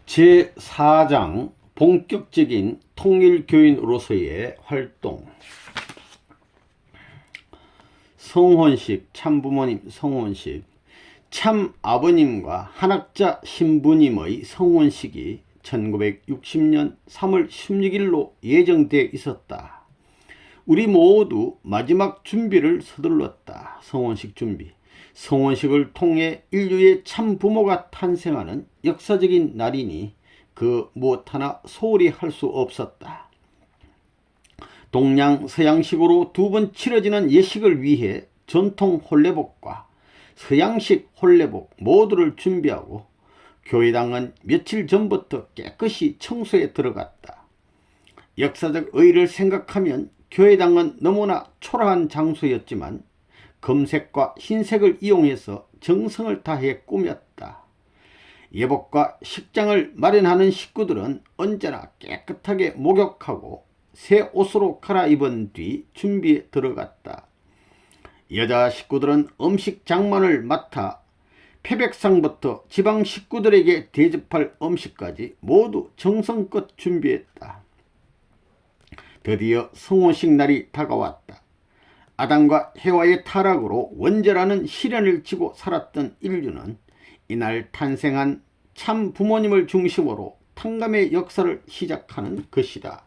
제4장 본격적인 통일교인으로서의 활동. 성혼식, 참부모님 성혼식. 참아버님과 한학자 신부님의 성혼식이 1960년 3월 16일로 예정되어 있었다. 우리 모두 마지막 준비를 서둘렀다. 성혼식 준비. 성혼식을 통해 인류의 참부모가 탄생하는 역사적인 날이니 그 무엇 하나 소홀히 할 수 없었다. 동양 서양식으로 두 번 치러지는 예식을 위해 전통 혼례복과 서양식 혼례복 모두를 준비하고 교회당은 며칠 전부터 깨끗이 청소에 들어갔다. 역사적 의의를 생각하면 교회당은 너무나 초라한 장소였지만 금색과 흰색을 이용해서 정성을 다해 꾸몄다. 예복과 식장을 마련하는 식구들은 언제나 깨끗하게 목욕하고 새 옷으로 갈아입은 뒤 준비에 들어갔다. 여자 식구들은 음식 장만을 맡아 패백상부터 지방 식구들에게 대접할 음식까지 모두 정성껏 준비했다. 드디어 성혼식 날이 다가왔다. 아담과 해와의 타락으로 원죄라는 시련을 지고 살았던 인류는 이날 탄생한 참 부모님을 중심으로 탕감의 역사를 시작하는 것이다.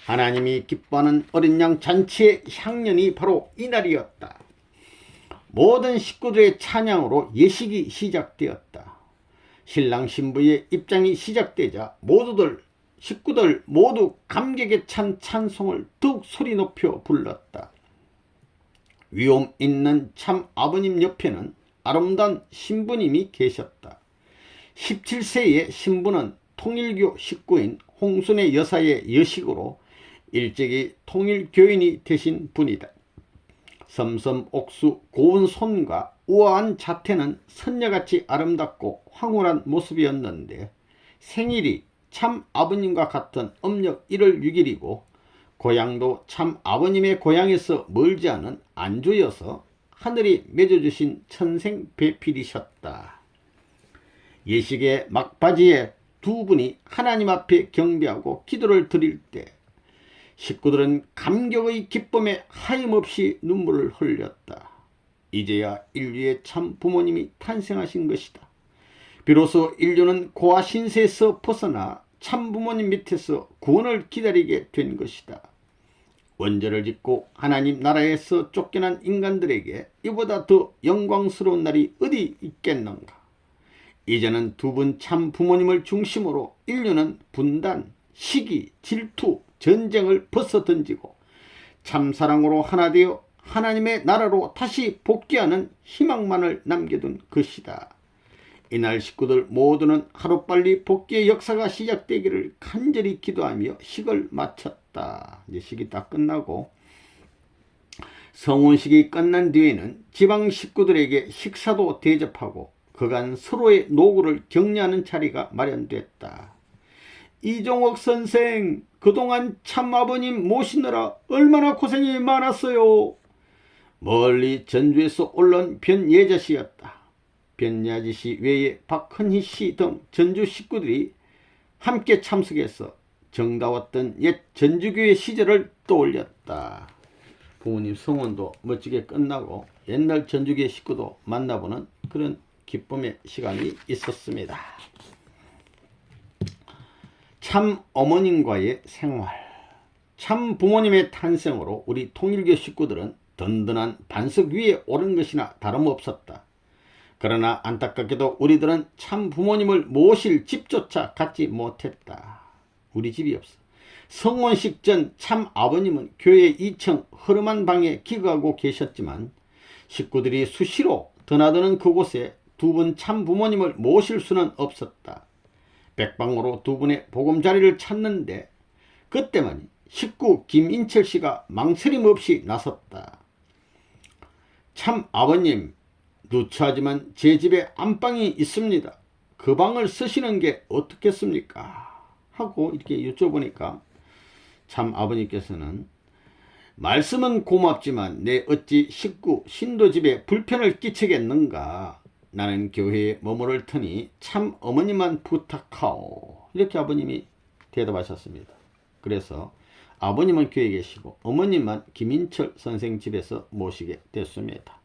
하나님이 기뻐하는 어린 양 잔치의 향연이 바로 이날이었다. 모든 식구들의 찬양으로 예식이 시작되었다. 신랑 신부의 입장이 시작되자 식구들 모두 감격에 찬 찬송을 더욱 소리 높여 불렀다. 위엄 있는 참 아버님 옆에는 아름다운 신부님이 계셨다. 17세의 신부는 통일교 식구인 홍순의 여사의 여식으로 일찍이 통일교인이 되신 분이다. 섬섬 옥수 고운 손과 우아한 자태는 선녀같이 아름답고 황홀한 모습이었는데 생일이 참 아버님과 같은 음력 1월 6일이고 고향도 참 아버님의 고향에서 멀지 않은 안주여서 하늘이 맺어주신 천생배필이셨다. 예식의 막바지에 두 분이 하나님 앞에 경배하고 기도를 드릴 때 식구들은 감격의 기쁨에 하염없이 눈물을 흘렸다. 이제야 인류의 참 부모님이 탄생하신 것이다. 비로소 인류는 고아 신세에서 벗어나 참 부모님 밑에서 구원을 기다리게 된 것이다. 원죄를 짓고 하나님 나라에서 쫓겨난 인간들에게 이보다 더 영광스러운 날이 어디 있겠는가. 이제는 두 분 참 부모님을 중심으로 인류는 분단, 시기, 질투, 전쟁을 벗어던지고 참사랑으로 하나 되어 하나님의 나라로 다시 복귀하는 희망만을 남겨둔 것이다. 이날 식구들 모두는 하루빨리 복귀의 역사가 시작되기를 간절히 기도하며 식을 마쳤다. 이제 식이 다 끝나고 성혼식이 끝난 뒤에는 지방 식구들에게 식사도 대접하고 그간 서로의 노고를 격려하는 자리가 마련됐다. 이종옥 선생, 그동안 참아버님 모시느라 얼마나 고생이 많았어요. 멀리 전주에서 올라온 변예자씨였다. 변야지씨 외에 박헌희 씨 등 전주 식구들이 함께 참석해서 정다웠던 옛 전주교회 시절을 떠올렸다. 부모님 성혼도 멋지게 끝나고 옛날 전주교회 식구도 만나보는 그런 기쁨의 시간이 있었습니다. 참 어머님과의 생활. 참 부모님의 탄생으로 우리 통일교 식구들은 든든한 반석 위에 오른 것이나 다름없었다. 그러나 안타깝게도 우리들은 참 부모님을 모실 집조차 갖지 못했다. 우리 집이 없어. 성혼식 전 참 아버님은 교회 2층 허름한 방에 기거하고 계셨지만 식구들이 수시로 드나드는 그곳에 두 분 참 부모님을 모실 수는 없었다. 백방으로 두 분의 보금자리를 찾는데 그때만 식구 김인철 씨가 망설임 없이 나섰다. 참 아버님, 누추하지만 제 집에 안방이 있습니다. 그 방을 쓰시는 게 어떻겠습니까? 하고 이렇게 여쭤보니까 참 아버님께서는 말씀은 고맙지만 내 어찌 식구 신도 집에 불편을 끼치겠는가. 나는 교회에 머무를 터니 참 어머니만 부탁하오. 이렇게 아버님이 대답하셨습니다. 그래서 아버님은 교회에 계시고 어머님만 김인철 선생 집에서 모시게 됐습니다.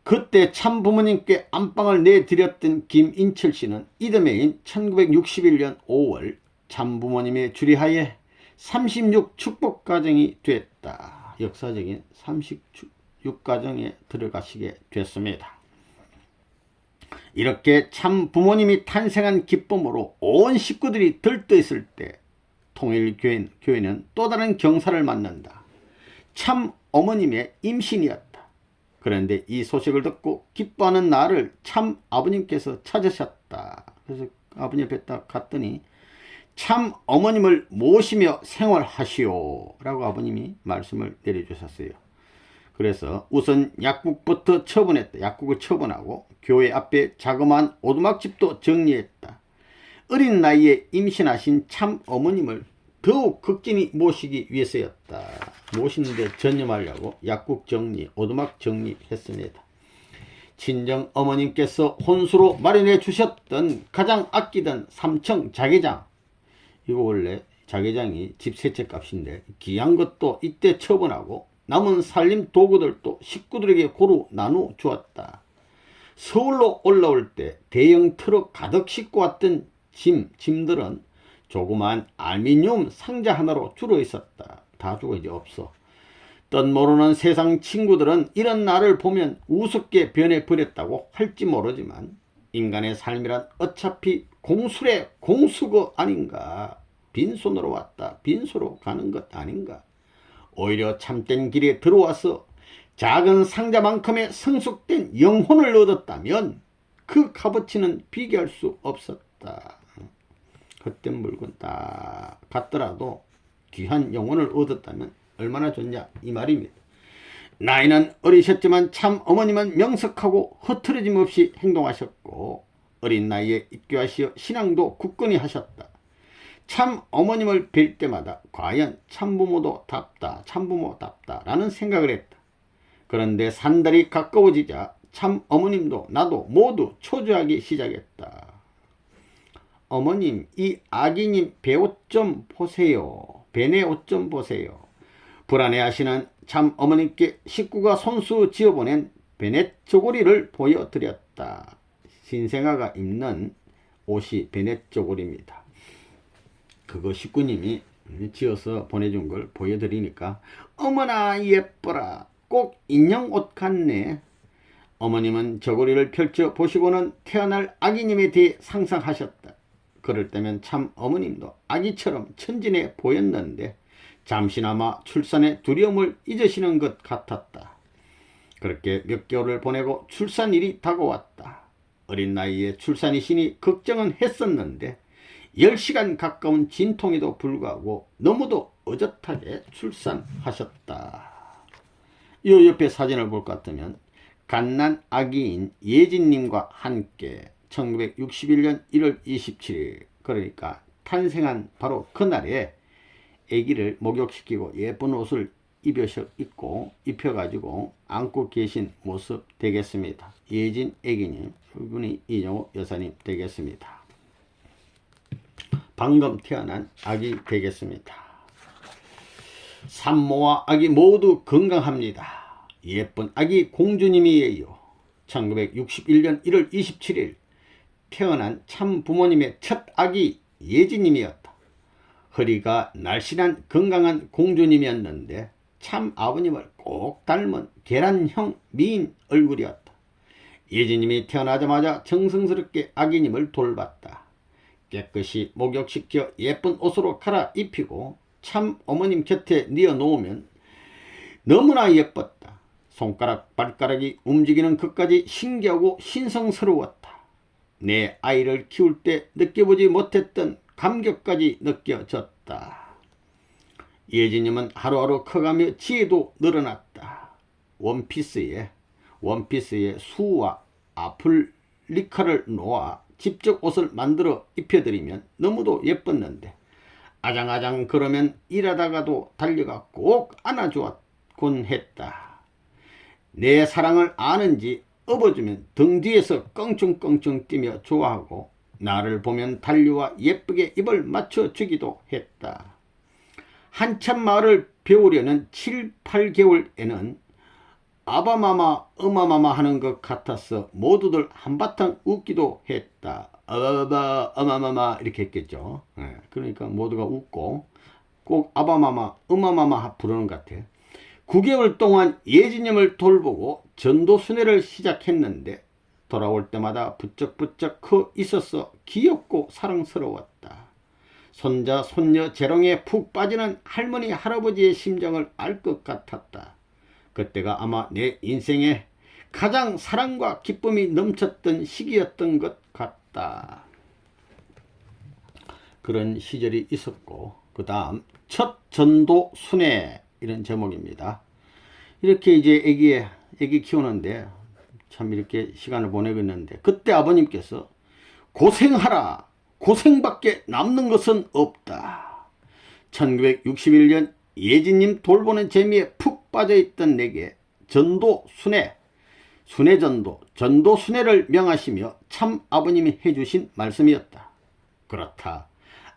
그때 참 부모님께 안방을 내드렸던 김인철 씨는 이듬해인 1961년 5월 참 부모님의 주리하에 36 축복가정이 됐다. 역사적인 36 가정에 들어가시게 됐습니다. 이렇게 참 부모님이 탄생한 기쁨으로 온 식구들이 들떠있을 때 통일교회는 또 다른 경사를 맞는다. 참 어머님의 임신이었다. 그런데 이 소식을 듣고 기뻐하는 나를 참 아버님께서 찾으셨다. 그래서 아버님 옆에 딱 갔더니 참 어머님을 모시며 생활하시오 라고 아버님이 말씀을 내려주셨어요. 그래서 우선 약국부터 처분했다. 약국을 처분하고 교회 앞에 자그마한 오두막집도 정리했다. 어린 나이에 임신하신 참 어머님을 더욱 극진히 모시기 위해서였다. 모시는데 전념하려고 약국 정리, 오두막 정리했습니다. 친정 어머님께서 혼수로 마련해 주셨던 가장 아끼던 3층 자개장, 이거 원래 자개장이 집 세 채 값인데 귀한 것도 이때 처분하고 남은 살림 도구들도 식구들에게 고루 나누어 주었다. 서울로 올라올 때 대형 트럭 가득 싣고 왔던 짐들은 조그만 알미늄 상자 하나로 줄어 있었다. 다 주고 이제 없어. 뜻 모르는 세상 친구들은 이런 나를 보면 우습게 변해버렸다고 할지 모르지만 인간의 삶이란 어차피 공술의 공수거 아닌가. 빈손으로 왔다 빈손으로 가는 것 아닌가. 오히려 참된 길에 들어와서 작은 상자만큼의 성숙된 영혼을 얻었다면 그 값어치는 비교할 수 없었다. 헛된 물건 딱 갖더라도 귀한 영혼을 얻었다면 얼마나 좋냐 이 말입니다. 나이는 어리셨지만 참 어머님은 명석하고 흐트러짐 없이 행동하셨고 어린 나이에 입교하시어 신앙도 굳건히 하셨다. 참 어머님을 뵐 때마다 과연 참부모도 답다 참부모답다 라는 생각을 했다. 그런데 산달이 가까워지자 참 어머님도 나도 모두 초조하기 시작했다. 어머님, 이 아기님 배옷 좀 보세요. 배내 옷 좀 보세요. 불안해하시는 참 어머님께 식구가 손수 지어보낸 베넷 저고리를 보여드렸다. 신생아가 입는 옷이 베넷 저고리입니다. 그거 식구님이 지어서 보내준 걸 보여드리니까 어머나 예뻐라. 꼭 인형 옷 같네. 어머님은 저고리를 펼쳐 보시고는 태어날 아기님에 대해 상상하셨다. 그럴 때면 참 어머님도 아기처럼 천진해 보였는데 잠시나마 출산의 두려움을 잊으시는 것 같았다. 그렇게 몇 개월을 보내고 출산일이 다가왔다. 어린 나이에 출산이시니 걱정은 했었는데 10시간 가까운 진통에도 불구하고 너무도 어젓하게 출산하셨다. 이 옆에 사진을 볼 것 같으면 갓난 아기인 예진님과 함께 1961년 1월 27일 그러니까 탄생한 바로 그날에 아기를 목욕시키고 예쁜 옷을 입혀가지고 안고 계신 모습 되겠습니다. 예진 아기님, 이분이 이정호 여사님 되겠습니다. 방금 태어난 아기 되겠습니다. 산모와 아기 모두 건강합니다. 예쁜 아기 공주님이에요. 1961년 1월 27일 태어난 참 부모님의 첫 아기 예진님이었다. 허리가 날씬한 건강한 공주님이었는데 참 아버님을 꼭 닮은 계란형 미인 얼굴이었다. 예진님이 태어나자마자 정성스럽게 아기님을 돌봤다. 깨끗이 목욕시켜 예쁜 옷으로 갈아입히고 참 어머님 곁에 뉘어놓으면 너무나 예뻤다. 손가락 발가락이 움직이는 것까지 신기하고 신성스러웠다. 내 아이를 키울 때 느껴보지 못했던 감격까지 느껴졌다. 예진님은 하루하루 커가며 지혜도 늘어났다. 원피스에 수와 아프리카를 놓아 직접 옷을 만들어 입혀드리면 너무도 예뻤는데 아장아장 그러면 일하다가도 달려가 꼭 안아주었곤 했다. 내 사랑을 아는지 업어주면 등 뒤에서 껑충껑충 뛰며 좋아하고 나를 보면 달려와 예쁘게 입을 맞춰주기도 했다. 한참 말을 배우려는 7, 8개월에는 아바마마 어마마마 하는 것 같아서 모두들 한바탕 웃기도 했다. 아바바 어마마마 이렇게 했겠죠. 그러니까 모두가 웃고 꼭 아바마마 어마마마 부르는 것 같아. 9개월 동안 예진님을 돌보고 전도순회를 시작했는데 돌아올 때마다 부쩍부쩍 커 있어서 귀엽고 사랑스러웠다. 손자 손녀 재롱에 푹 빠지는 할머니 할아버지의 심정을 알 것 같았다. 그때가 아마 내 인생에 가장 사랑과 기쁨이 넘쳤던 시기였던 것 같다. 그런 시절이 있었고 그 다음 첫 전도 순회 이런 제목입니다. 이렇게 이제 애기 키우는데 참 이렇게 시간을 보내고 있는데 그때 아버님께서 고생하라. 고생밖에 남는 것은 없다. 1961년 예진님 돌보는 재미에 푹 빠져있던 내게 전도 순회, 순회전도, 전도 순회를 명하시며 참 아버님이 해주신 말씀이었다. 그렇다.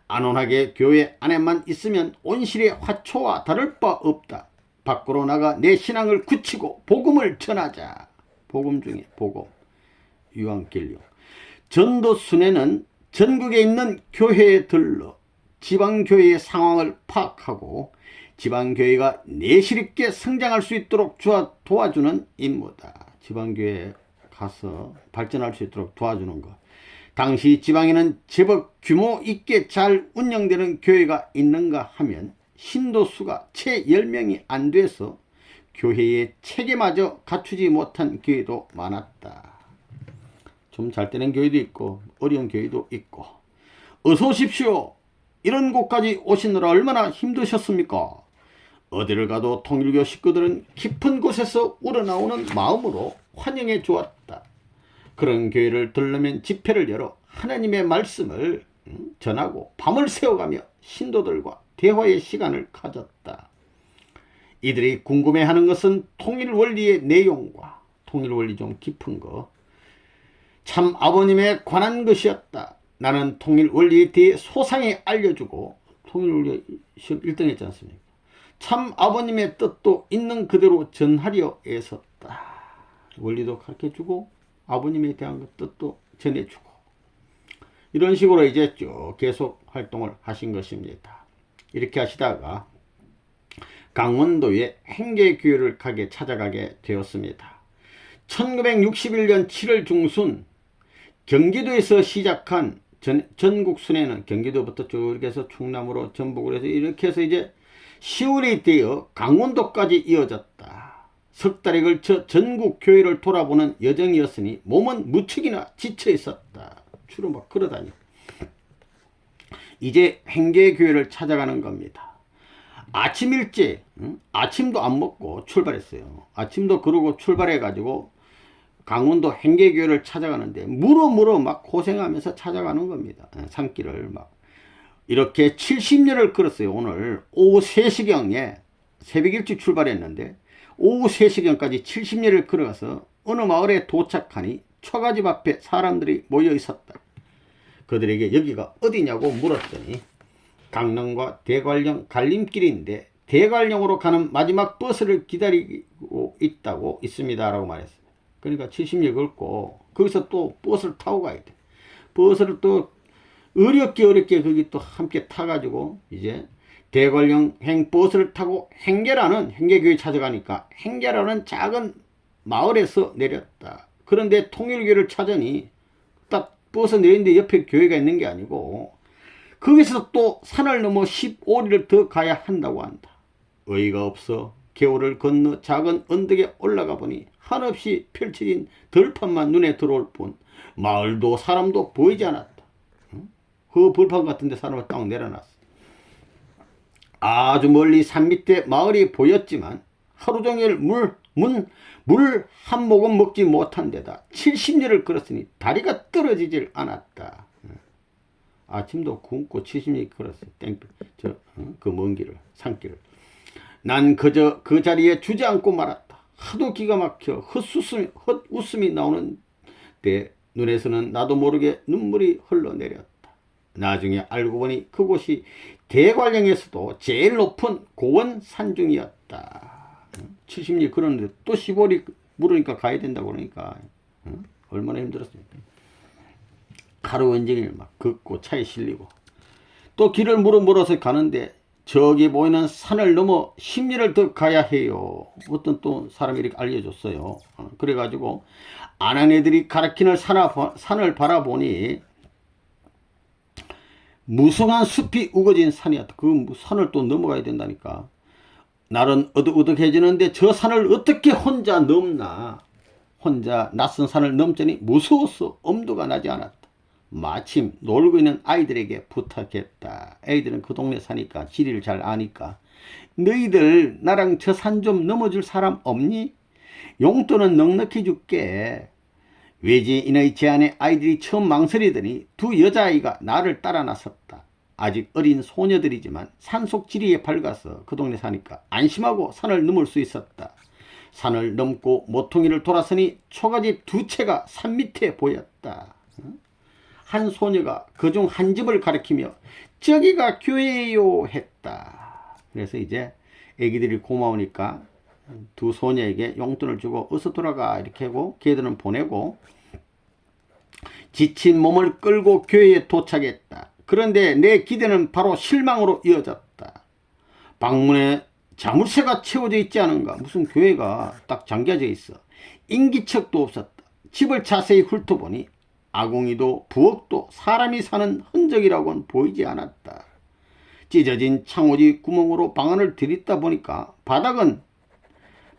안온하게 교회 안에만 있으면 온실의 화초와 다를 바 없다. 밖으로 나가 내 신앙을 굳히고 복음을 전하자. 복음 중에 복음. 유한길용. 전도 순회는 전국에 있는 교회에 들러 지방교회의 상황을 파악하고 지방교회가 내실있게 성장할 수 있도록 도와주는 임무다. 지방교회에 가서 발전할 수 있도록 도와주는 것. 당시 지방에는 제법 규모 있게 잘 운영되는 교회가 있는가 하면 신도수가 채 10명이 안 돼서 교회의 체계마저 갖추지 못한 교회도 많았다. 좀 잘 되는 교회도 있고 어려운 교회도 있고. 어서 오십시오. 이런 곳까지 오시느라 얼마나 힘드셨습니까? 어디를 가도 통일교 식구들은 깊은 곳에서 우러나오는 마음으로 환영해 주었다. 그런 교회를 들르면 집회를 열어 하나님의 말씀을 전하고 밤을 새워가며 신도들과 대화의 시간을 가졌다. 이들이 궁금해하는 것은 통일원리의 내용과 통일원리 좀 깊은 거, 참 아버님에 관한 것이었다. 나는 통일원리에 대해 소상히 알려주고 통일원리 시험 1등 했지 않습니까? 참 아버님의 뜻도 있는 그대로 전하려 애썼다. 원리도 가르쳐주고 아버님에 대한 뜻도 전해주고 이런 식으로 이제 쭉 계속 활동을 하신 것입니다. 이렇게 하시다가 강원도의 행계교회를 찾아가게 되었습니다. 1961년 7월 중순 경기도에서 시작한 전국순회는 경기도부터 쭉 해서 충남으로 전북으로 해서 이렇게 해서 이제 10월이 되어 강원도까지 이어졌다. 석 달에 걸쳐 전국 교회를 돌아보는 여정이었으니 몸은 무척이나 지쳐 있었다. 주로 막 걸어다니고. 이제 행계교회를 찾아가는 겁니다. 아침 일찍 아침도 안 먹고 출발했어요. 아침도 그러고 출발해가지고 강원도 행계교회를 찾아가는데 물어 막 고생하면서 찾아가는 겁니다. 산길을 막 이렇게 70년을 걸었어요. 오늘 오후 3시경에 새벽 일찍 출발했는데 오후 3시경까지 70년을 걸어가서 어느 마을에 도착하니 초가집 앞에 사람들이 모여 있었다. 그들에게 여기가 어디냐고 물었더니 강릉과 대관령 갈림길인데 대관령으로 가는 마지막 버스를 기다리고 있습니다 라고 말했어요. 그러니까 70년 걷고 거기서 또 버스를 타고 가야 돼. 버스를 또 어렵게 거기 또 함께 타가지고 이제 대관령 버스를 타고 행계교회 찾아가니까 행계라는 작은 마을에서 내렸다. 그런데 통일교회를 찾으니 딱 버스 내리는데 옆에 교회가 있는 게 아니고 거기서 또 산을 넘어 15리를 더 가야 한다고 한다. 어이가 없어 개울을 건너 작은 언덕에 올라가 보니 한없이 펼쳐진 들판만 눈에 들어올 뿐 마을도 사람도 보이지 않았다. 그 벌판 같은데 사람을 딱 내려놨어. 아주 멀리 산 밑에 마을이 보였지만 하루 종일 물 한 모금 먹지 못한 데다 70리를 걸었으니 다리가 떨어지질 않았다. 아침도 굶고 70리 걸었어. 그 먼 길을, 산길을. 난 그저 그 자리에 주저앉고 말았다. 하도 기가 막혀 헛웃음이 나오는데 눈에서는 나도 모르게 눈물이 흘러내렸다. 나중에 알고 보니 그곳이 대관령에서도 제일 높은 고원 산중이었다. 70리 걸었는데 또 15리 물으니까 가야 된다고 그러니까 얼마나 힘들었습니까. 하루 온종일 막 걷고 차에 실리고 또 길을 물어서 가는데 저기 보이는 산을 넘어 10리를 더 가야 해요. 어떤 또 사람이 이렇게 알려줬어요. 그래가지고 아낙네들이 가르치는 산을 바라보니 무성한 숲이 우거진 산이었다. 그 산을 또 넘어가야 된다니까. 날은 어둑어둑해지는데 저 산을 어떻게 혼자 넘나. 혼자 낯선 산을 넘자니 무서워서 엄두가 나지 않았다. 마침 놀고 있는 아이들에게 부탁했다. 애들은 그 동네 사니까 지리를 잘 아니까. 너희들 나랑 저 산 좀 넘어줄 사람 없니? 용돈은 넉넉히 줄게. 외지인의 제안에 아이들이 처음 망설이더니 두 여자아이가 나를 따라 나섰다. 아직 어린 소녀들이지만 산속 지리에 밝아서 그 동네 사니까 안심하고 산을 넘을 수 있었다. 산을 넘고 모퉁이를 돌아서니 초가집 두 채가 산 밑에 보였다. 한 소녀가 그중 한 집을 가리키며 저기가 교회요 했다. 그래서 이제 애기들이 고마우니까 두 소녀에게 용돈을 주고 어서 돌아가 이렇게 하고 걔들은 보내고 지친 몸을 끌고 교회에 도착했다. 그런데 내 기대는 바로 실망으로 이어졌다. 방문에 자물쇠가 채워져 있지 않은가. 무슨 교회가 딱 잠겨져 있어. 인기척도 없었다. 집을 자세히 훑어보니 아궁이도 부엌도 사람이 사는 흔적이라고는 보이지 않았다. 찢어진 창호지 구멍으로 방안을 들이다 보니까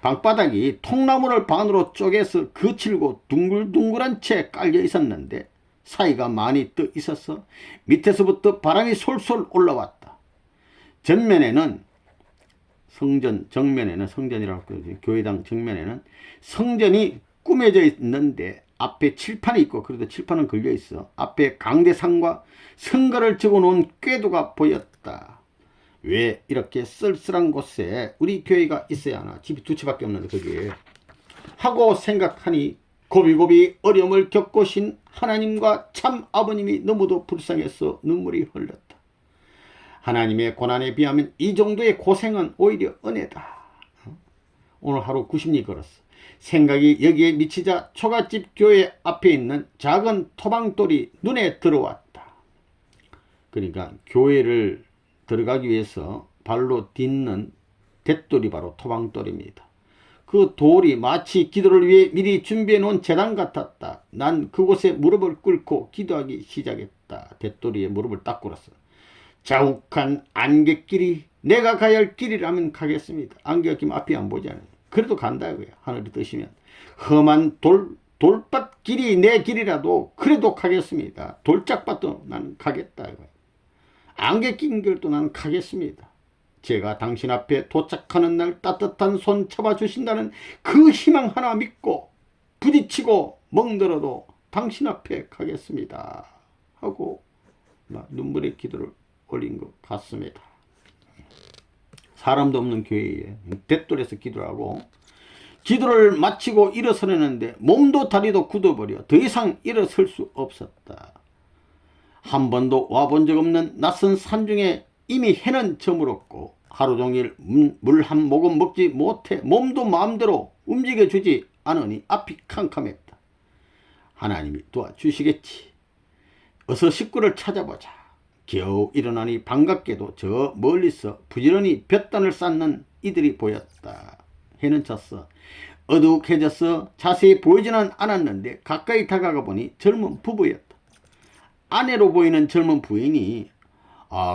방바닥이 통나무를 반으로 쪼개서 거칠고 둥글둥글한 채 깔려 있었는데 사이가 많이 떠 있어서 밑에서부터 바람이 솔솔 올라왔다. 정면에는 성전이라고 그러지. 교회당 정면에는 성전이 꾸며져 있는데 앞에 칠판이 있고 그래도 칠판은 걸려 있어. 앞에 강대상과 성가를 적어 놓은 궤도가 보였다. 왜 이렇게 쓸쓸한 곳에 우리 교회가 있어야 하나. 집이 두 채밖에 없는데 거기에. 하고 생각하니 고비고비 어려움을 겪으신 하나님과 참 아버님이 너무도 불쌍해서 눈물이 흘렀다. 하나님의 고난에 비하면 이 정도의 고생은 오히려 은혜다. 오늘 하루 90리 걸었어. 생각이 여기에 미치자 초가집 교회 앞에 있는 작은 토방돌이 눈에 들어왔다. 그러니까 교회를 들어가기 위해서 발로 딛는 돛돌이 바로 토방돌입니다. 그 돌이 마치 기도를 위해 미리 준비해 놓은 제단 같았다. 난 그곳에 무릎을 꿇고 기도하기 시작했다. 돛돌이에 무릎을 딱 꿇었어. 자욱한 안갯길이 내가 가야 할 길이라면 가겠습니다. 안개가 끼면 앞이 안 보잖아요. 그래도 간다고요. 하늘이 뜨시면. 험한 돌밭 길이 내 길이라도 그래도 가겠습니다. 돌짝밭도 나는 가겠다. 안개 낀 길도 나는 가겠습니다. 제가 당신 앞에 도착하는 날 따뜻한 손 잡아주신다는 그 희망 하나 믿고 부딪히고 멍들어도 당신 앞에 가겠습니다. 하고 눈물의 기도를 올린 것 같습니다. 사람도 없는 교회에 돛돌에서 기도를 하고 기도를 마치고 일어서려는데 몸도 다리도 굳어버려 더 이상 일어설 수 없었다. 한 번도 와본 적 없는 낯선 산중에 이미 해는 저물었고 하루 종일 물 한 모금 먹지 못해 몸도 마음대로 움직여주지 않으니 앞이 캄캄했다. 하나님이 도와주시겠지. 어서 식구를 찾아보자. 겨우 일어나니 반갑게도 저 멀리서 부지런히 볕단을 쌓는 이들이 보였다. 해는 쳤어. 어둑해져서 자세히 보이지는 않았는데 가까이 다가가 보니 젊은 부부였다. 아내로 보이는 젊은 부인이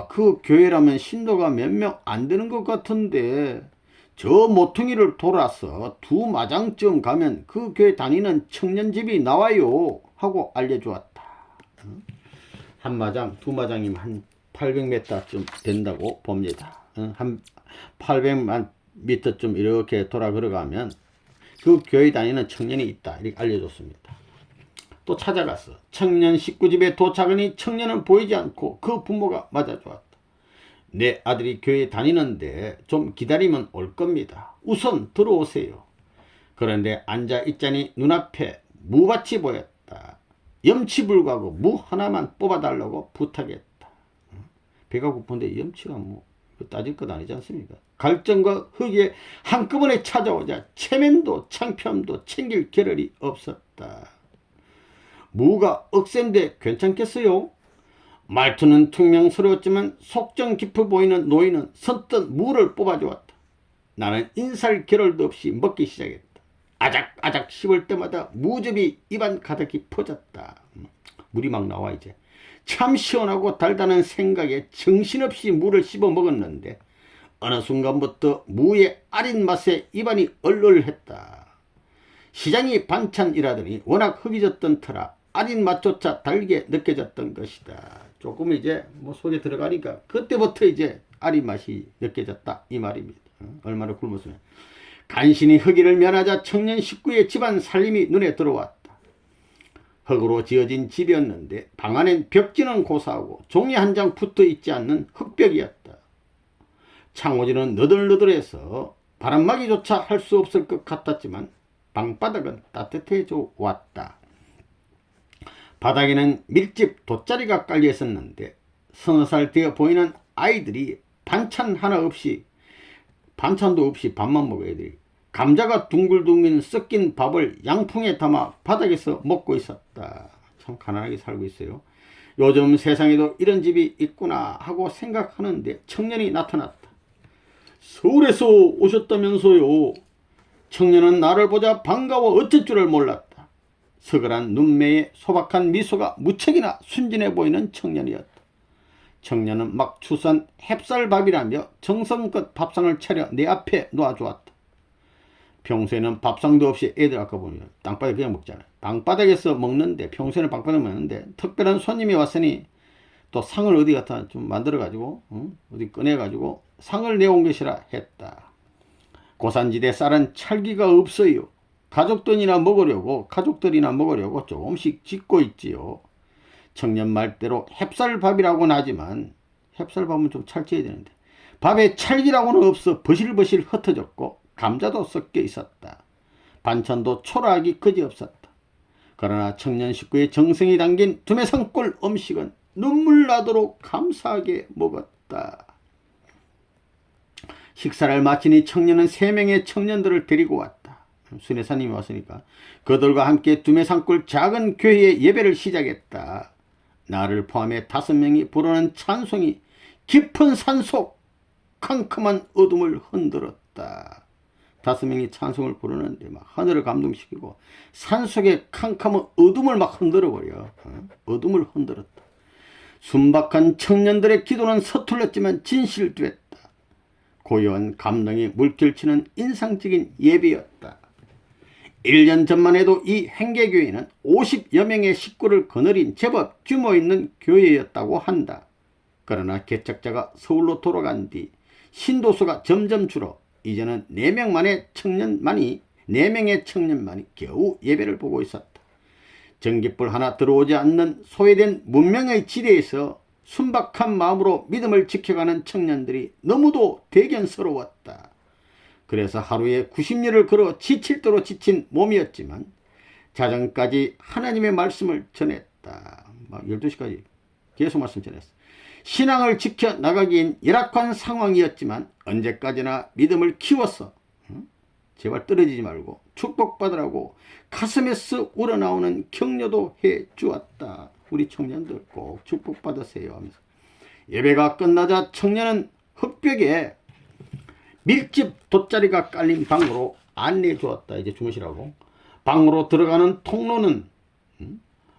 그 교회라면 신도가 몇 명 안 되는 것 같은데 저 모퉁이를 돌아서 두 마장쯤 가면 그 교회 다니는 청년집이 나와요 하고 알려주었다. 한 마장, 두 마장이면 한 800m쯤 된다고 봅니다. 한 800만 미터쯤 이렇게 돌아 걸어가면 그 교회 다니는 청년이 있다. 이렇게 알려줬습니다. 또 찾아갔어. 청년 식구집에 도착하니 청년은 보이지 않고 그 부모가 맞아주었다. 내 아들이 교회 다니는데 좀 기다리면 올 겁니다. 우선 들어오세요. 그런데 앉아 있자니 눈앞에 무밭이 보였다. 염치불구하고 무 하나만 뽑아달라고 부탁했다. 배가 고픈데 염치가 뭐 따질 것 아니지 않습니까? 갈증과 흑이 한꺼번에 찾아오자 체면도 창피함도 챙길 겨를이 없었다. 무가 억센데 괜찮겠어요? 말투는 퉁명스러웠지만 속정 깊어 보이는 노인은 선뜻 무를 뽑아주었다. 나는 인살 겨를도 없이 먹기 시작했다. 아작아작 씹을 때마다 무즙이 입안 가득히 퍼졌다. 물이 막 나와 이제. 참 시원하고 달다는 생각에 정신없이 무를 씹어 먹었는데 어느 순간부터 무의 아린 맛에 입안이 얼얼했다. 시장이 반찬이라더니 워낙 흑이졌던 터라 아린 맛조차 달게 느껴졌던 것이다. 조금 이제 뭐 속에 들어가니까 그때부터 이제 아린 맛이 느껴졌다 이 말입니다. 얼마나 굶었으면. 간신히 흑이를 면하자 청년 식구의 집안 살림이 눈에 들어왔다. 흙으로 지어진 집이었는데 방 안엔 벽지는 고사하고 종이 한 장 붙어 있지 않는 흙벽이었다. 창호지는 너덜너덜해서 바람막이조차 할 수 없을 것 같았지만 방바닥은 따뜻해져 왔다. 바닥에는 밀집 돗자리가 깔려 있었는데 서너 살 되어 보이는 아이들이 반찬도 없이 밥만 먹어야 돼. 감자가 둥글둥글 섞인 밥을 양풍에 담아 바닥에서 먹고 있었다. 참 가난하게 살고 있어요. 요즘 세상에도 이런 집이 있구나 하고 생각하는데 청년이 나타났다. 서울에서 오셨다면서요. 청년은 나를 보자 반가워 어쩔 줄을 몰랐다. 서글한 눈매에 소박한 미소가 무척이나 순진해 보이는 청년이었다. 청년은 막 추선 햅쌀밥이라며 정성껏 밥상을 차려 내 앞에 놓아주었다. 평소에는 밥상도 없이 애들 아까 보면 땅바닥에 그냥 먹잖아요. 방바닥에서 먹는데 평소에는 방바닥에 먹는데 특별한 손님이 왔으니 또 상을 어디 갖다 좀 만들어 가지고 어디 꺼내 가지고 상을 내온 것이라 했다. 고산지대 쌀은 찰기가 없어요. 가족들이나 먹으려고 조금씩 짓고 있지요. 청년 말대로 햅쌀밥이라고는 하지만 햅쌀밥은 좀 찰져야 되는데 밥에 찰기라고는 없어 버실버실 흩어졌고 감자도 섞여 있었다. 반찬도 초라하기 그지없었다. 그러나 청년 식구의 정성이 담긴 두메상골 음식은 눈물 나도록 감사하게 먹었다. 식사를 마치니 청년은 3명의 청년들을 데리고 왔다. 순회사님이 왔으니까 그들과 함께 두메상골 작은 교회의 예배를 시작했다. 나를 포함해 5명이 부르는 찬송이 깊은 산속 캄캄한 어둠을 흔들었다. 5명이 찬송을 부르는데 막 하늘을 감동시키고 산속의 캄캄한 어둠을 막 흔들어버려. 어둠을 흔들었다. 순박한 청년들의 기도는 서툴렀지만 진실됐다. 고요한 감동이 물결치는 인상적인 예배였다. 1년 전만 해도 이 행계교회는 50여 명의 식구를 거느린 제법 규모 있는 교회였다고 한다. 그러나 개척자가 서울로 돌아간 뒤 신도수가 점점 줄어 이제는 4명의 청년만이 겨우 예배를 보고 있었다. 전깃불 하나 들어오지 않는 소외된 문명의 지대에서 순박한 마음으로 믿음을 지켜가는 청년들이 너무도 대견스러웠다. 그래서 하루에 90리를 걸어 지칠도로 지친 몸이었지만 자정까지 하나님의 말씀을 전했다. 막 12시까지 계속 말씀 전했어. 신앙을 지켜나가기엔 열악한 상황이었지만 언제까지나 믿음을 키웠어. 제발 떨어지지 말고 축복받으라고 가슴에서 우러나오는 격려도 해주었다. 우리 청년들 꼭 축복받으세요 하면서 예배가 끝나자 청년은 흙벽에 밀집 돗자리가 깔린 방으로 안내해 주었다. 이제 주무시라고. 방으로 들어가는 통로는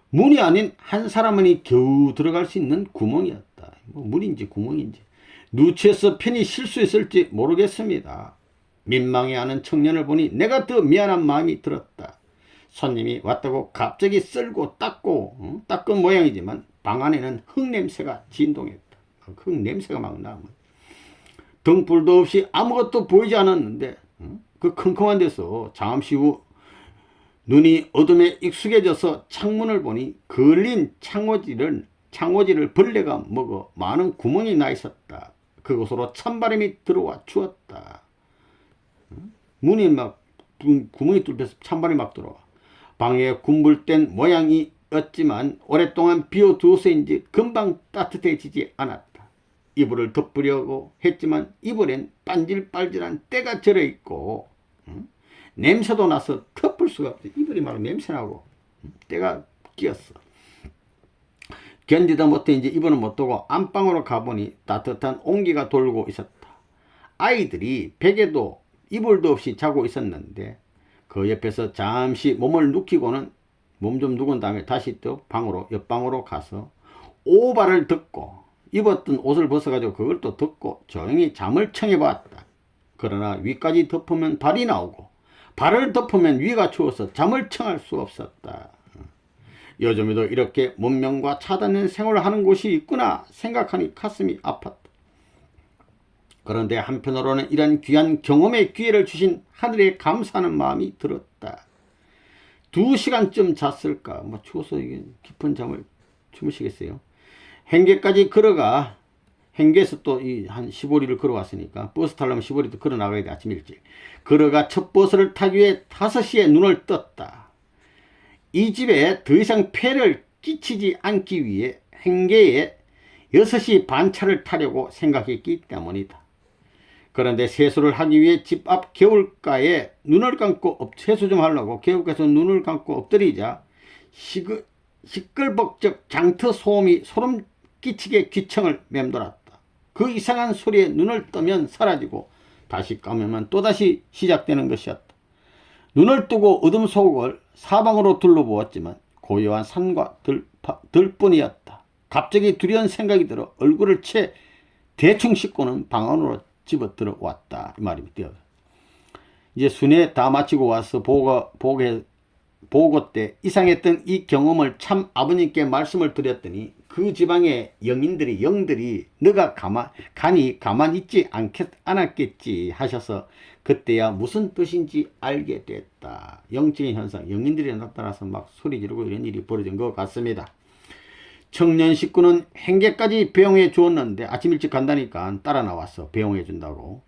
문이 아닌 한 사람만이 겨우 들어갈 수 있는 구멍이었다. 뭐 문인지 구멍인지 누추해서 편히 쉴 수 있을지 모르겠습니다. 민망해하는 청년을 보니 내가 더 미안한 마음이 들었다. 손님이 왔다고 갑자기 쓸고 닦은 모양이지만 방 안에는 흙냄새가 진동했다. 흙냄새가 막 나. 등불도 없이 아무것도 보이지 않았는데 그 컴컴한 데서 잠시 후 눈이 어둠에 익숙해져서 창문을 보니 걸린 창호지를 벌레가 먹어 많은 구멍이 나 있었다. 그곳으로 찬바람이 들어와 추웠다. 문이 막 구멍이 뚫려서 찬바람이 막 들어와. 방에 군불된 모양이었지만 오랫동안 비워두어서인지 금방 따뜻해지지 않았다. 이불을 덮으려고 했지만 이불엔 반질반질한 때가 절여있고 냄새도 나서 덮을 수가 없어. 이불이 막 냄새나고 때가 끼었어. 견디다 못해 이제 이불을 못 두고 안방으로 가보니 따뜻한 온기가 돌고 있었다. 아이들이 베개도 이불도 없이 자고 있었는데 그 옆에서 잠시 몸을 눕히고는 몸 좀 누군 다음에 다시 또 옆방으로 가서 오발을 덮고 입었던 옷을 벗어가지고 그걸 또 덮고 조용히 잠을 청해봤다. 그러나 위까지 덮으면 발이 나오고 발을 덮으면 위가 추워서 잠을 청할 수 없었다. 요즘에도 이렇게 문명과 차단된 생활을 하는 곳이 있구나 생각하니 가슴이 아팠다. 그런데 한편으로는 이런 귀한 경험의 기회를 주신 하늘에 감사하는 마음이 들었다. 2시간쯤 잤을까? 추워서 이게 깊은 잠을 주무시겠어요? 행계까지 걸어가, 행계에서 또 한 15리를 걸어왔으니까 버스 타려면 15리도 걸어 나가야 돼. 아침 일찍 걸어가 첫 버스를 타기 위해 5시에 눈을 떴다. 이 집에 더 이상 폐를 끼치지 않기 위해 행계에 6시 반차를 타려고 생각했기 때문이다. 그런데 세수를 하기 위해 집 앞 개울가에 눈을 감고 세수 좀 하려고 개울가에서 눈을 감고 엎드리자 시끌벅적 장터 소음이 소름 끼치게 귀청을 맴돌았다. 그 이상한 소리에 눈을 뜨면 사라지고 다시 감으면 또다시 시작되는 것이었다. 눈을 뜨고 어둠 속을 사방으로 둘러보았지만 고요한 산과 들뿐이었다. 갑자기 두려운 생각이 들어 얼굴을 채 대충 씻고는 방 안으로 집어 들어왔다. 이 말입니다. 이제 순회 다 마치고 와서 보고 때 이상했던 이 경험을 참 아버님께 말씀을 드렸더니 그 지방의 영들이 너가 가만히 있지 않았겠지 하셔서 그때야 무슨 뜻인지 알게 됐다. 영적인 현상, 영인들이 나타나서 막 소리 지르고 이런 일이 벌어진 것 같습니다. 청년 식구는 행계까지 배웅해 주었는데 아침 일찍 간다니까 따라 나왔어. 배웅해 준다고.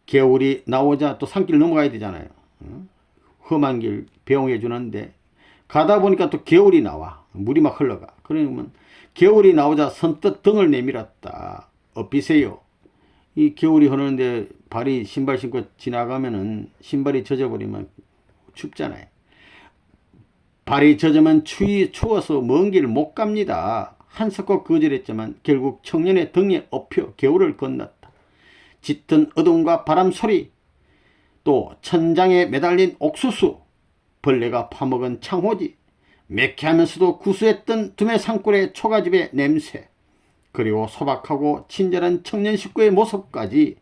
겨울이 나오자 또 산길 넘어가야 되잖아요. 험한 길 배웅해 주는데 가다 보니까 또 겨울이 나와. 물이 막 흘러가. 그러면 겨울이 나오자 선뜻 등을 내밀었다. 엎이세요. 이 겨울이 흐르는데 신발 신고 지나가면은 신발이 젖어버리면 춥잖아요. 발이 젖으면 추워서 먼 길 못 갑니다. 한석껏 거절했지만 결국 청년의 등에 엎여 겨울을 건넜다. 짙은 어둠과 바람 소리, 또 천장에 매달린 옥수수, 벌레가 파먹은 창호지, 매캐하면서도 구수했던 두메 산골의 초가집의 냄새, 그리고 소박하고 친절한 청년 식구의 모습까지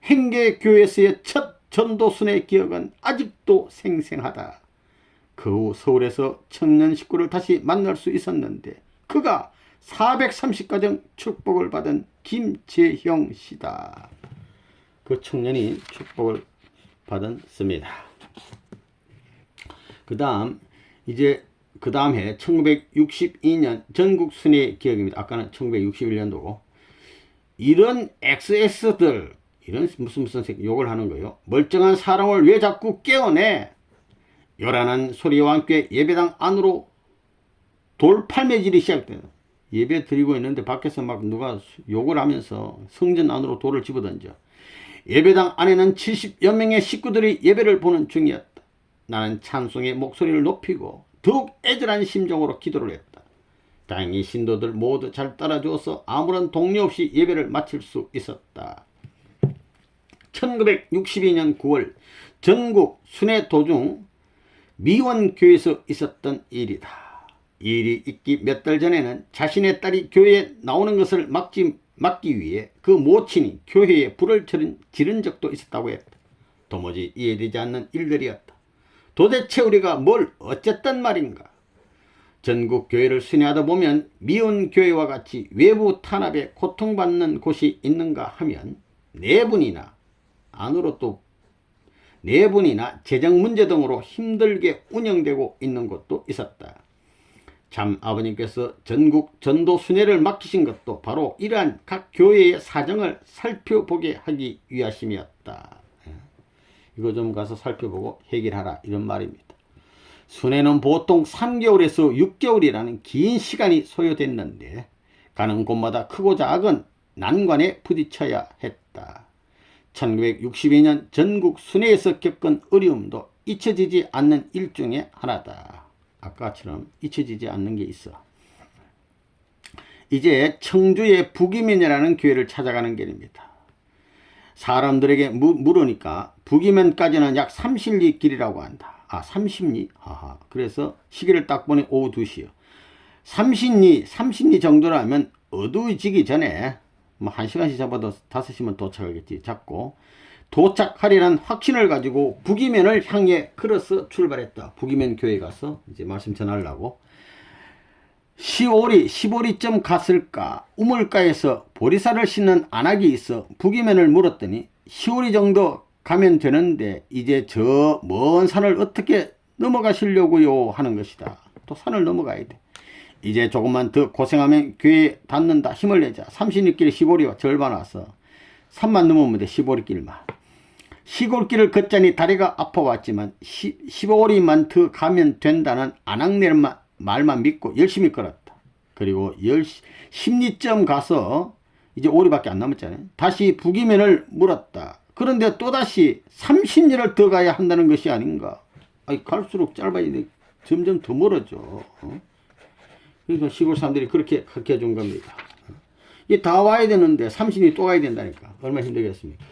행계교회에서의 첫 전도순의 기억은 아직도 생생하다. 그 후 서울에서 청년 식구를 다시 만날 수 있었는데 그가 430가정 축복을 받은 김재형 씨다. 그 청년이 축복을 받았습니다. 그 다음 해 1962년 전국 순회 기억입니다. 아까는 1961년도고 이런 XS들 이런 무슨 욕을 하는 거예요. 멀쩡한 사람을 왜 자꾸 깨어내? 요란한 소리와 함께 예배당 안으로 돌팔매질이 시작돼요. 예배 드리고 있는데 밖에서 막 누가 욕을 하면서 성전 안으로 돌을 집어던져. 예배당 안에는 70여 명의 식구들이 예배를 보는 중이었다. 나는 찬송의 목소리를 높이고 더욱 애절한 심정으로 기도를 했다. 다행히 신도들 모두 잘 따라주어서 아무런 동료 없이 예배를 마칠 수 있었다. 1962년 9월 전국 순회 도중 미원교회에서 있었던 일이다. 이 일이 있기 몇 달 전에는 자신의 딸이 교회에 나오는 것을 막기 위해 그 모친이 교회에 불을 지른 적도 있었다고 했다. 도무지 이해되지 않는 일들이었다. 도대체 우리가 뭘 어쨌단 말인가? 전국 교회를 순회하다 보면 미원교회와 같이 외부 탄압에 고통받는 곳이 있는가 하면 내분이나 재정 문제 등으로 힘들게 운영되고 있는 곳도 있었다. 참 아버님께서 전국 전도 순회를 맡기신 것도 바로 이러한 각 교회의 사정을 살펴보게 하기 위하심이었다. 이거 좀 가서 살펴보고 해결하라, 이런 말입니다. 순회는 보통 3개월에서 6개월이라는 긴 시간이 소요됐는데 가는 곳마다 크고 작은 난관에 부딪혀야 했다. 1962년 전국 순회에서 겪은 어려움도 잊혀지지 않는 일 중에 하나다. 아까처럼 잊혀지지 않는 게 있어. 이제 청주의 북이면이라는 교회를 찾아가는 길입니다. 사람들에게 물으니까 북이면까지는 약 30리 길이라고 한다. 아, 30리? 아하. 그래서 시계를 딱 보니 오후 2시요. 30리 정도라면 어두워지기 전에 뭐 1시간씩 잡아도 5시면 도착하겠지. 잡고 도착하리란 확신을 가지고 북이면을 향해 걸어서 출발했다. 북이면 교회 가서 이제 말씀 전하려고. 시오리쯤 갔을까 우물가에서 보리쌀을 씻는 안악이 있어 북이면을 물었더니 시오리 정도 가면 되는데 이제 저 먼 산을 어떻게 넘어가시려고요 하는 것이다. 또 산을 넘어가야 돼. 이제 조금만 더 고생하면 교회에 닿는다. 힘을 내자. 36길 시골이와 절반 와서 3만 넘으면 돼. 시골길만. 시골길을 걷자니 다리가 아파왔지만 15리만 더 가면 된다는 안악내 말만 믿고 열심히 걸었다. 그리고 10리쯤 가서 이제 오리밖에 안 남았잖아요. 다시 북이면을 물었다. 그런데 또다시 30리를 더 가야 한다는 것이 아닌가. 아니, 갈수록 짧아야 돼. 점점 더 멀어져. 그러니까 시골 사람들이 그렇게 가르쳐 준 겁니다. 이게 다 와야 되는데 30리 또 가야 된다니까. 얼마나 힘들겠습니까.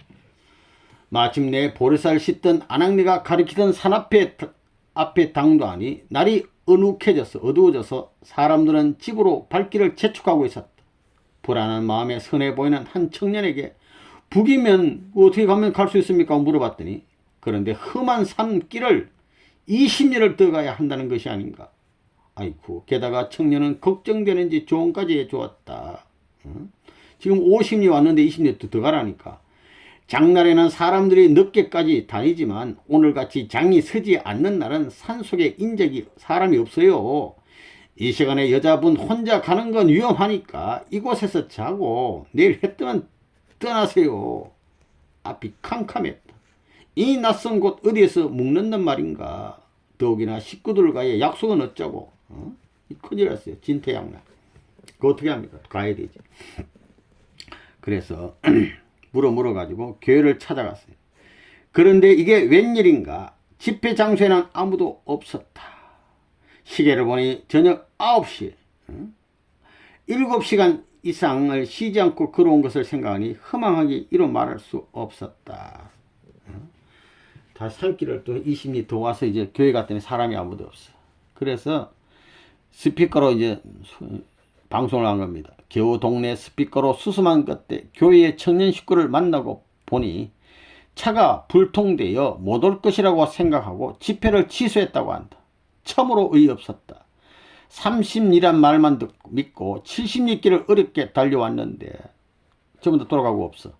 마침내 보리쌀 씻던 안악내가 가리키던 산 앞에 당도하니 날이 어두워져서 사람들은 집으로 발길을 재촉하고 있었다. 불안한 마음에 선해 보이는 한 청년에게 북이면 어떻게 가면 갈 수 있습니까? 물어봤더니 그런데 험한 산길을 20리를 더 가야 한다는 것이 아닌가. 아이쿠, 게다가 청년은 걱정되는지 조언까지 해주었다. 지금 50리 왔는데 20리 더 가라니까. 장날에는 사람들이 늦게까지 다니지만 오늘같이 장이 서지 않는 날은 산속에 인적이 사람이 없어요. 이 시간에 여자분 혼자 가는 건 위험하니까 이곳에서 자고 내일 해 뜨면 떠나세요. 앞이 캄캄했다. 이 낯선 곳 어디에서 묵는단 말인가. 더욱이나 식구들과의 약속은 어쩌고. 큰일 났어요. 진퇴양난. 그거 어떻게 합니까? 가야 되지. 그래서 물어가지고 교회를 찾아갔어요. 그런데 이게 웬일인가. 집회 장소에는 아무도 없었다. 시계를 보니 저녁 9시. 7시간 이상을 쉬지 않고 걸어온 것을 생각하니 허망하게 이루 말할 수 없었다. 다 산길을 또 20리 더 와서 이제 교회 갔더니 사람이 아무도 없어. 그래서 스피커로 이제 방송을 한 겁니다. 겨우 동네 스피커로 수수만 끝에 교회의 청년 식구를 만나고 보니 차가 불통되어 못 올 것이라고 생각하고 집회를 취소했다고 한다. 참으로 어이없었다. 30리란 말만 믿고 70리 길을 어렵게 달려왔는데 전부 다 돌아가고 없어.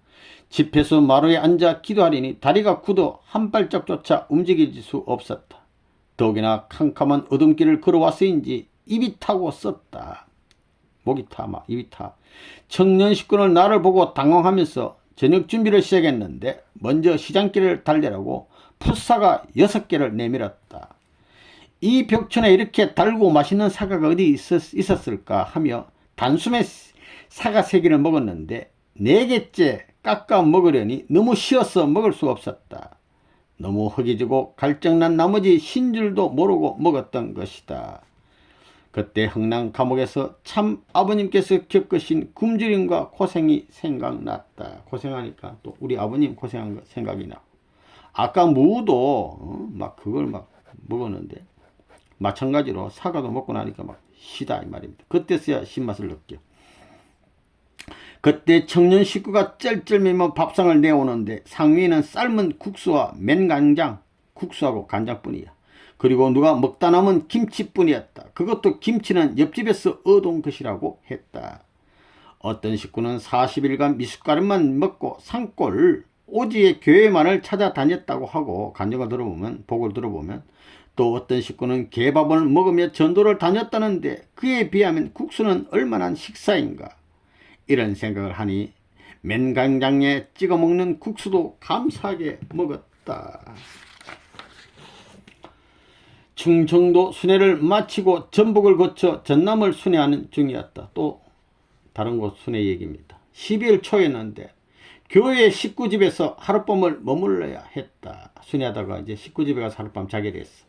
집회소 마루에 앉아 기도하려니 다리가 굳어 한 발짝조차 움직일 수 없었다. 더욱이나 캄캄한 어둠길을 걸어왔으인지 입이 타고 썼다. 목이 타, 막 입이 타. 청년 식구는 나를 보고 당황하면서 저녁 준비를 시작했는데 먼저 시장길을 달리라고 풋사가 6개를 내밀었다. 이 벽천에 이렇게 달고 맛있는 사과가 어디 있었을까 하며 단숨에 사과 3개를 먹었는데 4개째 깎아 먹으려니 너무 쉬어서 먹을 수 없었다. 너무 허기지고 갈증난 나머지 신줄도 모르고 먹었던 것이다. 그때 흥남 감옥에서 참 아버님께서 겪으신 굶주림과 고생이 생각났다. 고생하니까 또 우리 아버님 고생한 거 생각이 나. 아까 무도 막 그걸 막 먹었는데 마찬가지로 사과도 먹고 나니까 막 시다 이 말입니다. 그때서야 신맛을 느껴. 그때 청년 식구가 쩔쩔매며 밥상을 내오는데 상위에는 삶은 국수와 맨간장, 국수하고 간장뿐이야. 그리고 누가 먹다 남은 김치뿐이었다. 그것도 김치는 옆집에서 얻어온 것이라고 했다. 어떤 식구는 40일간 미숫가루만 먹고 산골 오지의 교회만을 찾아다녔다고 하고 간증을 들어보면, 보고를 들어보면 또 어떤 식구는 개밥을 먹으며 전도를 다녔다는데 그에 비하면 국수는 얼마나 식사인가. 이런 생각을 하니 맨간장에 찍어 먹는 국수도 감사하게 먹었다. 있었다. 충청도 순회를 마치고 전북을 거쳐 전남을 순회하는 중이었다. 또 다른 곳 순회 얘기입니다. 12월 초였는데 교회 식구집에서 하룻밤을 머물러야 했다. 순회하다가 이제 식구집에 가서 하룻밤 자게 됐어.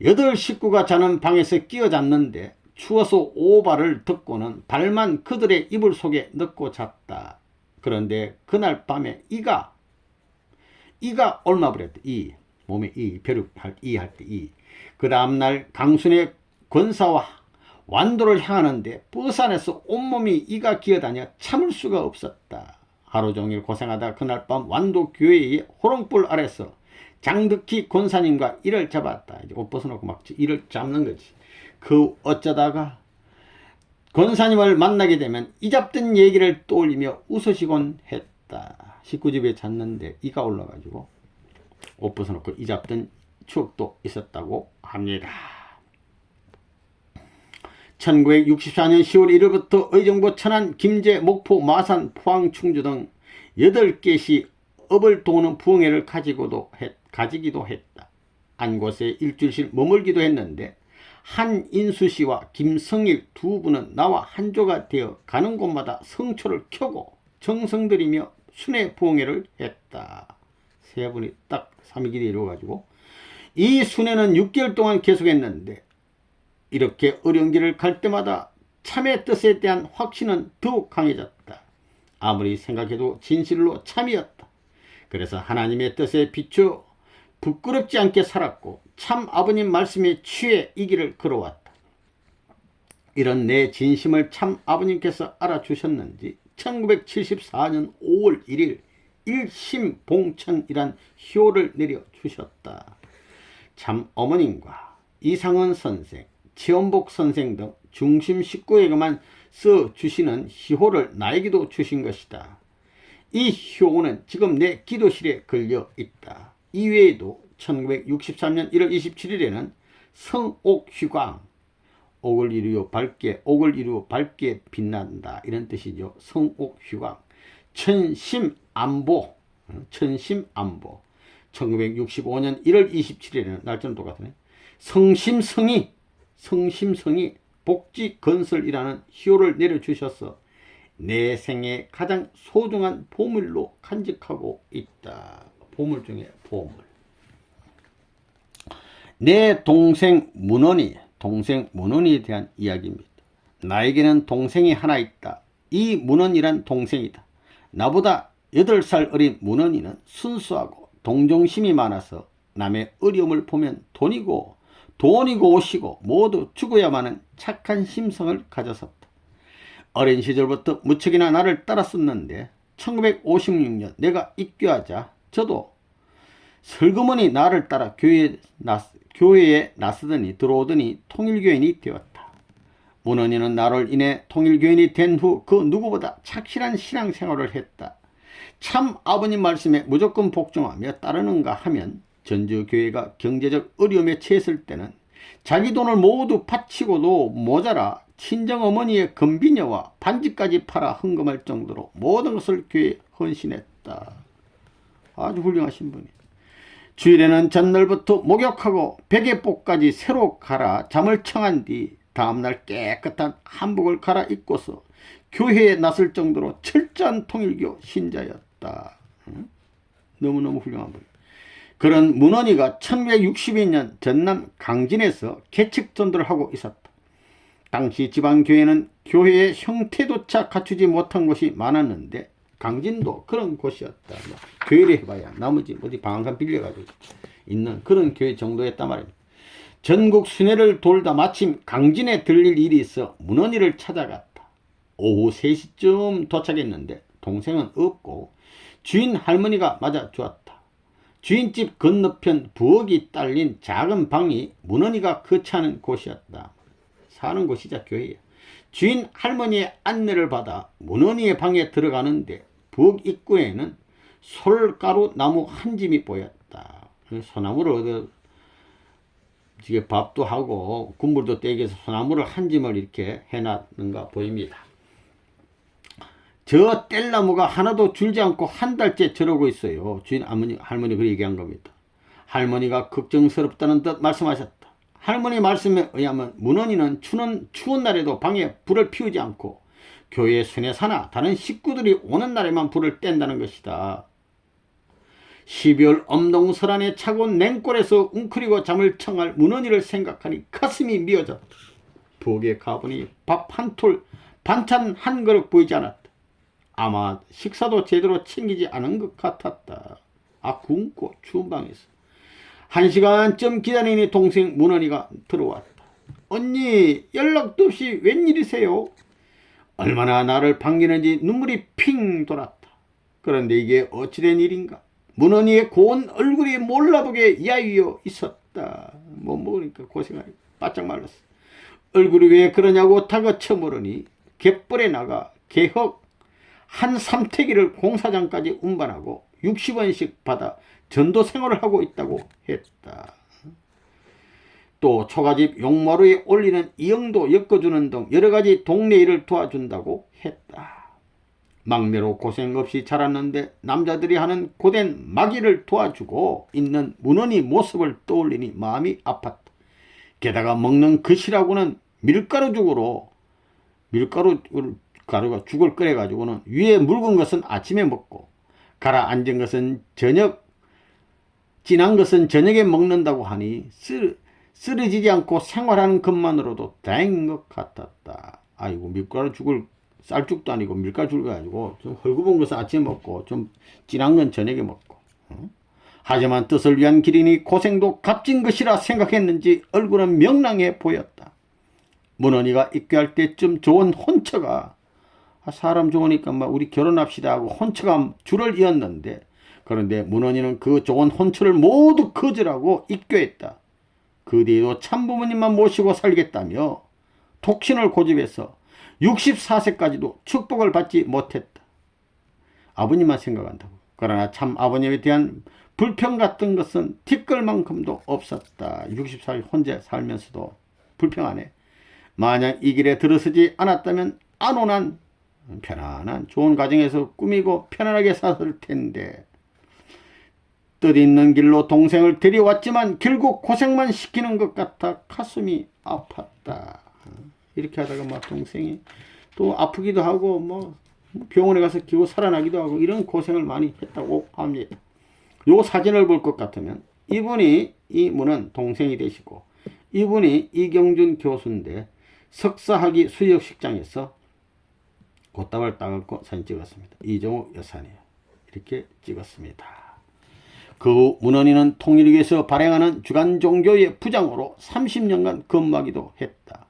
8식구가 자는 방에서 끼어 잤는데 추워서 오발을 듣고는 발만 그들의 이불 속에 넣고 잤다. 그런데 그날 밤에 이가 옮아버렸다. 몸에 벼룩할 할 때 그 다음날 강순의 권사와 완도를 향하는데 버스 안에서 온몸이 이가 기어다녀 참을 수가 없었다. 하루 종일 고생하다 그날 밤 완도 교회의 호롱불 아래서 장덕희 권사님과 이를 잡았다. 이제 옷 벗어놓고 막 이를 잡는 거지. 그 어쩌다가 권사님을 만나게 되면 이 잡던 얘기를 떠올리며 웃으시곤 했다. 식구집에 잤는데 이가 올라가지고 옷 벗어놓고 이 잡던 추억도 있었다고 합니다. 1964년 10월 1일부터 의정부, 천안, 김제, 목포, 마산, 포항, 충주 등 8개시 업을 도우는 부흥회를 가지기도 했다. 한 곳에 일주일씩 머물기도 했는데 한인수씨와 김성일 두 분은 나와 한조가 되어 가는 곳마다 성초를 켜고 정성들이며 순회 부흥회를 했다. 세 분이 딱 3일이 이루어가지고 이 순회는 6개월 동안 계속했는데 이렇게 어려운 길을 갈 때마다 참의 뜻에 대한 확신은 더욱 강해졌다. 아무리 생각해도 진실로 참이었다. 그래서 하나님의 뜻에 비추어 부끄럽지 않게 살았고 참 아버님 말씀에 취해 이 길을 걸어왔다. 이런 내 진심을 참 아버님께서 알아주셨는지 1974년 5월 1일 일심봉천이란 효를 내려주셨다. 참 어머님과 이상원 선생, 지원복 선생 등 중심 식구에게만 써주시는 희호를 나에게도 주신 것이다. 이 효는 지금 내 기도실에 걸려 있다. 이외에도 1963년 1월 27일에는 성옥휘광, 옥을 이루어 밝게 빛난다 이런 뜻이죠. 성옥휘광, 천심안보 1965년 1월 27일에는 날짜는 똑같네. 성심성이 복지건설이라는 희호를 내려주셔서 내 생에 가장 소중한 보물로 간직하고 있다. 보물 중에 보물. 내 동생 문헌이에 대한 이야기입니다. 나에게는 동생이 하나 있다. 이 문헌이란 동생이다. 나보다 8살 어린 문헌이는 순수하고 동정심이 많아서 남의 어려움을 보면 돈이고 옷이고 모두 주고야만 하는 착한 심성을 가졌었다. 어린 시절부터 무척이나 나를 따랐었는데 1956년 내가 입교하자 저도 슬그머니 나를 따라 교회에 들어오더니 통일교인이 되었다. 문헌이는 나를 인해 통일교인이 된 후 그 누구보다 착실한 신앙생활을 했다. 참 아버님 말씀에 무조건 복종하며 따르는가 하면 전주교회가 경제적 어려움에 처했을 때는 자기 돈을 모두 바치고도 모자라 친정어머니의 금비녀와 반지까지 팔아 헌금할 정도로 모든 것을 교회에 헌신했다. 아주 훌륭하신 분이. 주일에는 전날부터 목욕하고 베개복까지 새로 갈아 잠을 청한 뒤 다음날 깨끗한 한복을 갈아입고서 교회에 나설 정도로 철저한 통일교 신자였다. 너무너무 훌륭한 분. 그런 문헌이가 1962년 전남 강진에서 개척전도를 하고 있었다. 당시 지방교회는 교회의 형태조차 갖추지 못한 곳이 많았는데 강진도 그런 곳이었다. 교회를 해봐야 나머지 어디 방앗간 빌려가지고 있는 그런 교회 정도였단 말입니다. 전국 순회를 돌다 마침 강진에 들릴 일이 있어 문헌이를 찾아갔다. 오후 3시쯤 도착했는데 동생은 없고 주인 할머니가 맞아 주었다. 주인집 건너편 부엌이 딸린 작은 방이 문헌이가 거처하는 곳이었다. 사는 곳이자 교회야. 주인 할머니의 안내를 받아 문헌이의 방에 들어가는데 부엌 입구에는 솔가루 나무 한 짐이 보였다. 소나무를 이게 밥도 하고 국물도 떼기해서 소나무를 한 짐을 이렇게 해놨는가 보입니다. 저 뗄나무가 하나도 줄지 않고 한 달째 저러고 있어요. 주인 할머니 그 얘기한 겁니다. 할머니가 걱정스럽다는 듯 말씀하셨다. 할머니 말씀에 의하면 문헌이는 추운 날에도 방에 불을 피우지 않고 교회 수내사나 다른 식구들이 오는 날에만 불을 뗀다는 것이다. 12월 엄동설안에 차고 냉골에서 웅크리고 잠을 청할 문헌이를 생각하니 가슴이 미어졌다. 부엌에 가보니 밥 한 톨, 반찬 한 그릇 보이지 않았다. 아마 식사도 제대로 챙기지 않은 것 같았다. 굶고 추운 방에서 1시간쯤 기다리니 동생 문헌이가 들어왔다. 언니, 연락도 없이 웬일이세요? 얼마나 나를 반기는지 눈물이 핑 돌았다. 그런데 이게 어찌된 일인가? 문헌이의 고운 얼굴이 몰라보게 야위어 있었다. 못 먹으니까 고생하니 바짝 말랐어. 얼굴이 왜 그러냐고 다그쳐 물으니 갯벌에 나가 개헉 한 삼태기를 공사장까지 운반하고 60원씩 받아 전도 생활을 하고 있다고 했다. 또 초가집 용마루에 올리는 이영도 엮어주는 등 여러가지 동네 일을 도와준다고 했다. 막내로 고생 없이 자랐는데 남자들이 하는 고된 마기를 도와주고 있는 문헌이 모습을 떠올리니 마음이 아팠다. 게다가 먹는 것이라고는 밀가루가 죽을 끓여가지고는 위에 묽은 것은 아침에 먹고 가라앉은 것은 진한 것은 저녁에 먹는다고 하니 쓰러지지 않고 생활하는 것만으로도 다행인 것 같았다. 아이고, 밀가루 죽을 쌀죽도 아니고 밀가루 죽을 가지고 좀 헐거분 것은 아침에 먹고 좀 진한 건 저녁에 먹고. 하지만 뜻을 위한 길이니 고생도 값진 것이라 생각했는지 얼굴은 명랑해 보였다. 문헌이가 입교할 때쯤 좋은 혼처가 사람 좋으니까 막 우리 결혼합시다 하고 혼처가 줄을 이었는데, 그런데 문헌이는 그 좋은 혼처를 모두 거절하고 입교했다. 그 뒤에도 참부모님만 모시고 살겠다며 독신을 고집해서 64세까지도 축복을 받지 못했다. 아버님만 생각한다고. 그러나 참 아버님에 대한 불평 같은 것은 티끌만큼도 없었다. 60살 혼자 살면서도 불평하네. 만약 이 길에 들어서지 않았다면 안온한 편안한 좋은 가정에서 꾸미고 편안하게 살았을 텐데, 뜻있는 길로 동생을 데려왔지만 결국 고생만 시키는 것 같아 가슴이 아팠다. 이렇게 하다가 막 동생이 또 아프기도 하고 뭐 병원에 가서 기고 살아나기도 하고 이런 고생을 많이 했다고 합니다. 요 사진을 볼 것 같으면 이분이 이문은 동생이 되시고 이분이 이경준 교수인데 석사학위 수여식장에서 꽃다발 따갖고 사진 찍었습니다. 이정우 여사님 이렇게 찍었습니다. 그 문헌이는 통일교에서 발행하는 주간 종교의 부장으로 30년간 근무하기도 했다.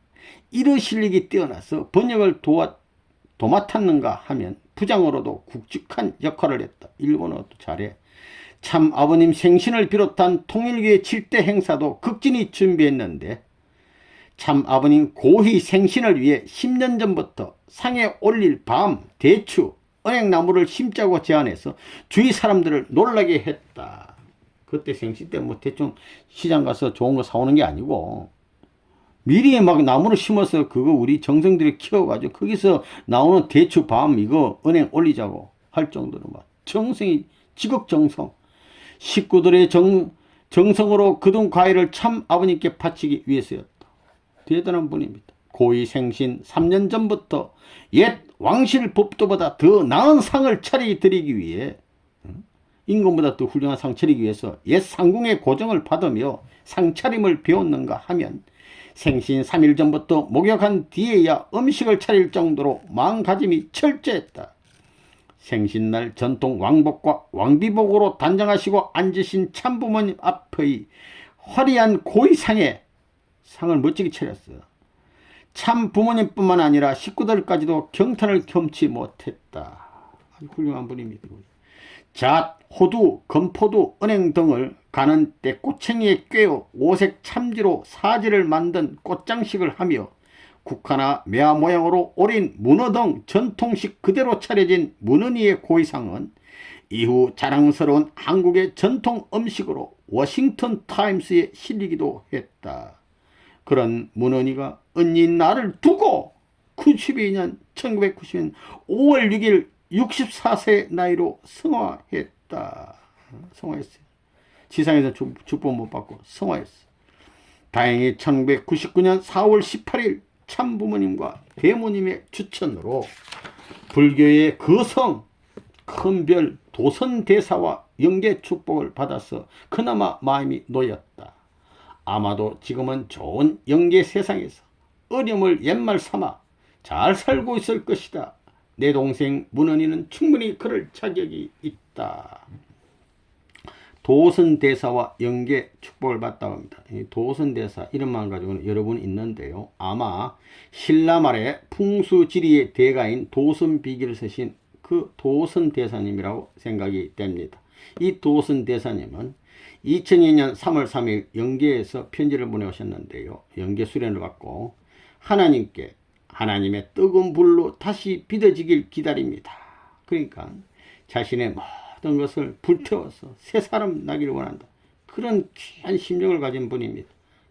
이런 실력이 뛰어나서 번역을 도맡았는가 하면 부장으로도 굵직한 역할을 했다. 일본어도 잘해. 참 아버님 생신을 비롯한 통일교의 7대 행사도 극진히 준비했는데, 참 아버님 고희 생신을 위해 10년 전부터 상에 올릴 밤, 대추, 은행나무를 심자고 제안해서 주위 사람들을 놀라게 했다. 그때 생신 때 뭐 대충 시장 가서 좋은 거 사오는 게 아니고 미리 막 나무를 심어서 그거 우리 정성들이 키워가지고 거기서 나오는 대추 밤 이거 은행 올리자고 할 정도로 막 정성이 지극정성, 식구들의 정성으로 거둔 과일을 참 아버님께 바치기 위해서였다. 대단한 분입니다. 고위 생신 3년 전부터 옛 왕실 법도보다 더 나은 상을 차리드리기 위해, 임금보다 더 훌륭한 상 차리기 위해서 옛 상궁의 고정을 받으며 상차림을 배웠는가 하면 생신 3일 전부터 목욕한 뒤에야 음식을 차릴 정도로 마음가짐이 철저했다. 생신날 전통 왕복과 왕비복으로 단장하시고 앉으신 참부모님 앞의 화려한 고위상에 상을 멋지게 차렸어요. 참 부모님뿐만 아니라 식구들까지도 경탄을 겸치 못했다. 아주 훌륭한 분입니다. 잣, 호두, 건포두, 은행 등을 가는 때 꼬챙이에 꿰어 오색 참지로 사지를 만든 꽃장식을 하며 국화나 매화 모양으로 오린 문어 등 전통식 그대로 차려진 문헌이의 고위상은 이후 자랑스러운 한국의 전통 음식으로 워싱턴 타임스에 실리기도 했다. 그런 문헌이가 언니 나를 두고 92년 1992년 5월 6일 64세 나이로 성화했다. 성화했어요. 지상에서 축복 못 받고 성화했어. 다행히 1999년 4월 18일 참부모님과 대모님의 추천으로 불교의 거성 큰별 도선대사와 영계 축복을 받아서 그나마 마음이 놓였다. 아마도 지금은 좋은 영계 세상에서 어려움을 옛말 삼아 잘 살고 있을 것이다. 내 동생 문헌이는 충분히 그럴 자격이 있다. 도선대사와 영계 축복을 받다고 합니다. 도선대사 이름만 가지고는 여러분 있는데요. 아마 신라 말의 풍수지리의 대가인 도선비기를 쓰신 그 도선대사님이라고 생각이 됩니다. 이 도선대사님은 2002년 3월 3일 영계에서 편지를 보내오셨는데요. 영계 수련을 받고 하나님께 하나님의 뜨거운 불로 다시 빚어지길 기다립니다. 그러니까 자신의 모든 것을 불태워서 새 사람 나기를 원한다. 그런 귀한 심정을 가진 분입니다.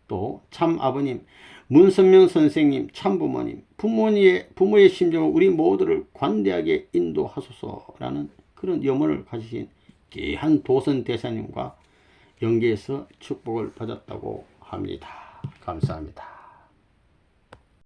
또 참 아버님 문선명 선생님, 참부모님, 부모의 심정을 우리 모두를 관대하게 인도하소서라는 그런 염원을 가지신 귀한 도선대사님과 영계에서 축복을 받았다고 합니다. 감사합니다.